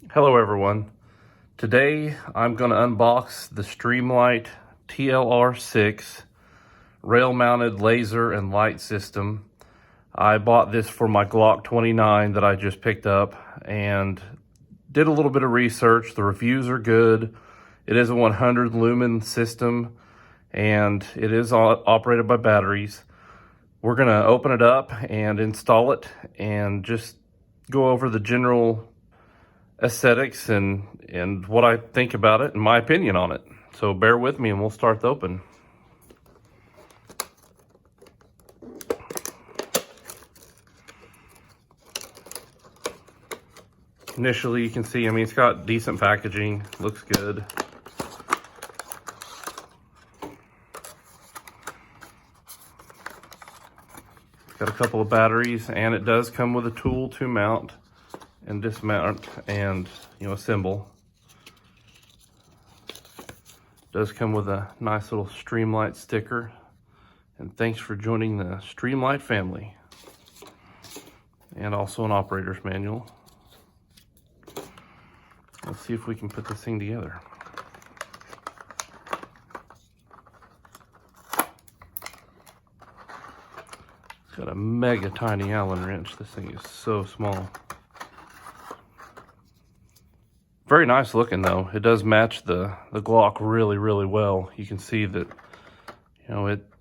Hello everyone. Today I'm going to unbox the Streamlight TLR-6 rail-mounted laser and light system. I bought this for my Glock 29 that I just picked up and did a little bit of research. The reviews are good. It is a 100 lumen system and it is operated by batteries. We're going to open it up and install it and just go over the general aesthetics and what I think about it and my opinion on it. So bear with me and we'll start the open. Initially you can see, it's got decent packaging, looks good. It's got a couple of batteries and it does come with a tool to mount and dismount and assemble. It does come with a nice little Streamlight sticker, and thanks for joining the Streamlight family, and also an operator's manual. Let's see if we can put this thing together. It's got a mega tiny Allen wrench. This thing is so small. Very nice looking though. It does match the Glock really well. You can see that,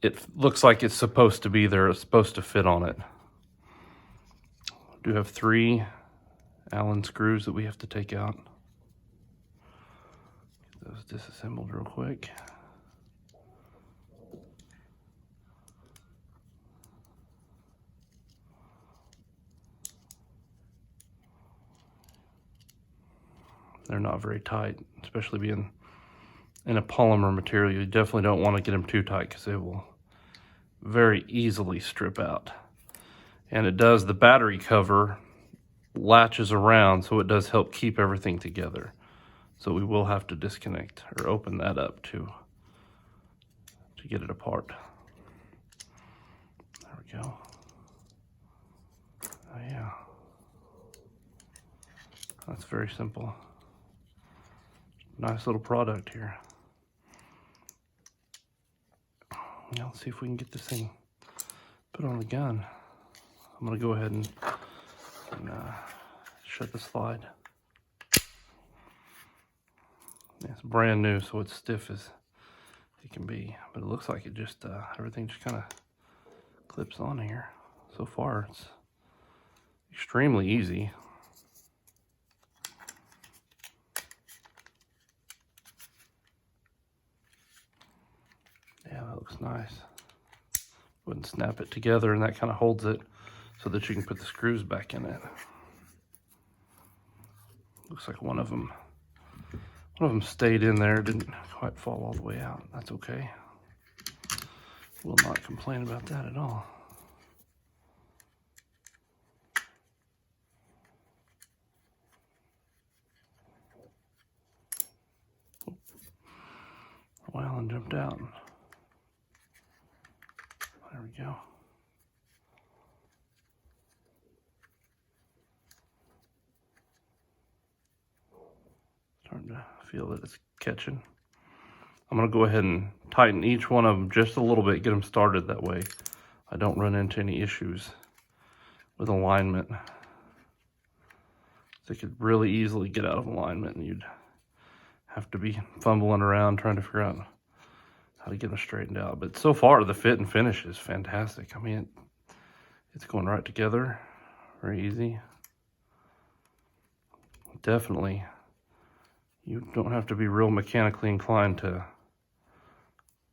it looks like it's supposed to be there. It's supposed to fit on it. I do have 3 Allen screws that we have to take out. Get those disassembled real quick. They're not very tight, especially being in a polymer material. You definitely don't want to get them too tight because they will very easily strip out. And it does, the battery cover latches around, so it does help keep everything together. So we will have to disconnect or open that up to get it apart. There we go. Oh yeah. That's very simple. Nice little product here. Now let's see if we can get this thing put on the gun. I'm gonna go ahead and shut the slide. It's brand new, so it's stiff as it can be, but it looks like it just everything just kind of clips on here. So far it's extremely easy. Yeah, that looks nice. Wouldn't snap it together, and that kind of holds it so that you can put the screws back in it. Looks like one of them stayed in there, didn't quite fall all the way out. That's okay. Will not complain about that at all. Well, and jumped out. There we go. Starting to feel that it's catching. I'm going to go ahead and tighten each one of them just a little bit, get them started, that way I don't run into any issues with alignment. They could really easily get out of alignment and you'd have to be fumbling around trying to figure out how to get them straightened out. But so far the fit and finish is fantastic. It's going right together, very easy. Definitely, you don't have to be real mechanically inclined to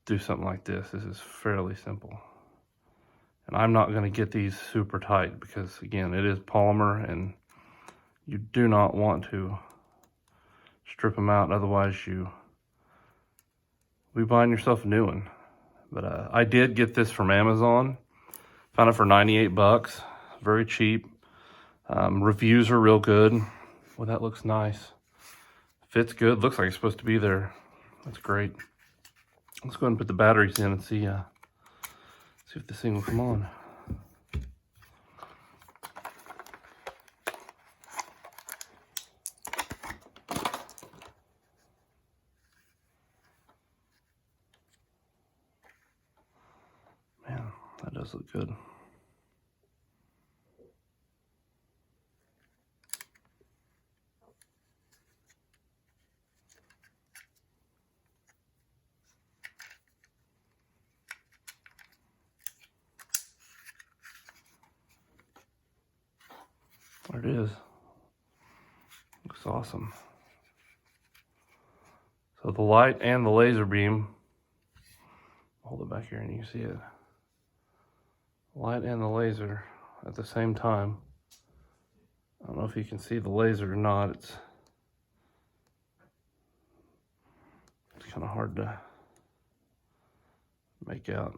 do something like this. This is fairly simple. And I'm not going to get these super tight because, again, it is polymer and you do not want to strip them out. Otherwise, you'll be buying yourself a new one. But I did get this from Amazon. Found it for 98 bucks. Very cheap. Reviews are real good. Well, that looks nice. Fits good. Looks like it's supposed to be there. That's great. Let's go ahead and put the batteries in and see if this thing will come on. does look good. There it is. Looks awesome. So the light and the laser beam, hold it back here and you can see it. Light and the laser at the same time. I don't know if you can see the laser or not. It's kind of hard to make out.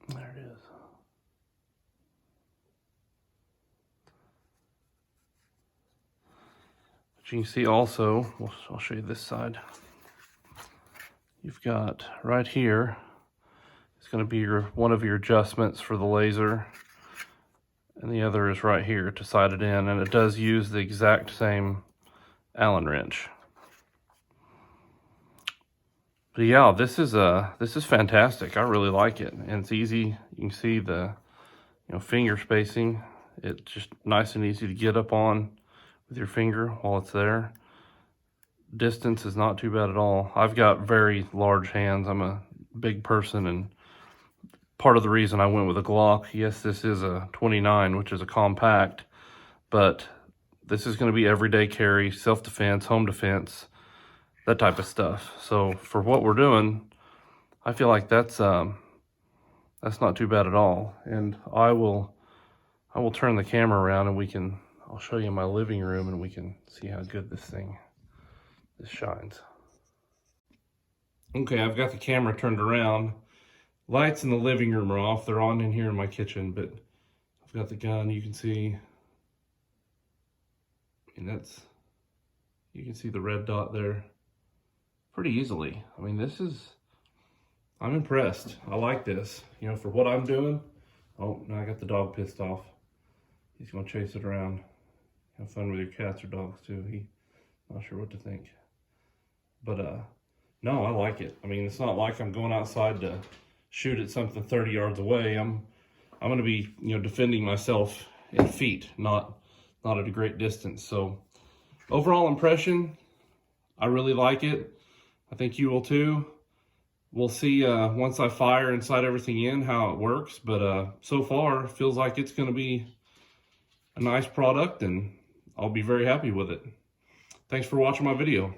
There it is. But you can see also, I'll show you this side. You've got right here, it's going to be one of your adjustments for the laser, and the other is right here to sight it in, and it does use the exact same Allen wrench. But yeah, this is fantastic. I really like it, and it's easy. You can see the finger spacing. It's just nice and easy to get up on with your finger while it's there. Distance is not too bad at all. I've got very large hands. I'm a big person, and part of the reason I went with a Glock, yes, this is a 29, which is a compact, but this is going to be everyday carry, self-defense, home defense, that type of stuff. So for what we're doing, I feel like that's not too bad at all. And I will turn the camera around and I'll show you my living room and we can see how good this shines. Okay, I've got the camera turned around. Lights in the living room are off. They're on in here in my kitchen, but I've got the gun. You can see, and you can see the red dot there pretty easily. I mean, I'm impressed. I like this, for what I'm doing. Oh, now I got the dog pissed off. He's gonna chase it around. Have fun with your cats or dogs too. He's not sure what to think. But no, I like it. I mean, it's not like I'm going outside to shoot at something 30 yards away. I'm going to be, defending myself in feet, not at a great distance. So overall impression, I really like it. I think you will too. We'll see once I fire and sight everything in how it works. But so far, it feels like it's going to be a nice product, and I'll be very happy with it. Thanks for watching my video.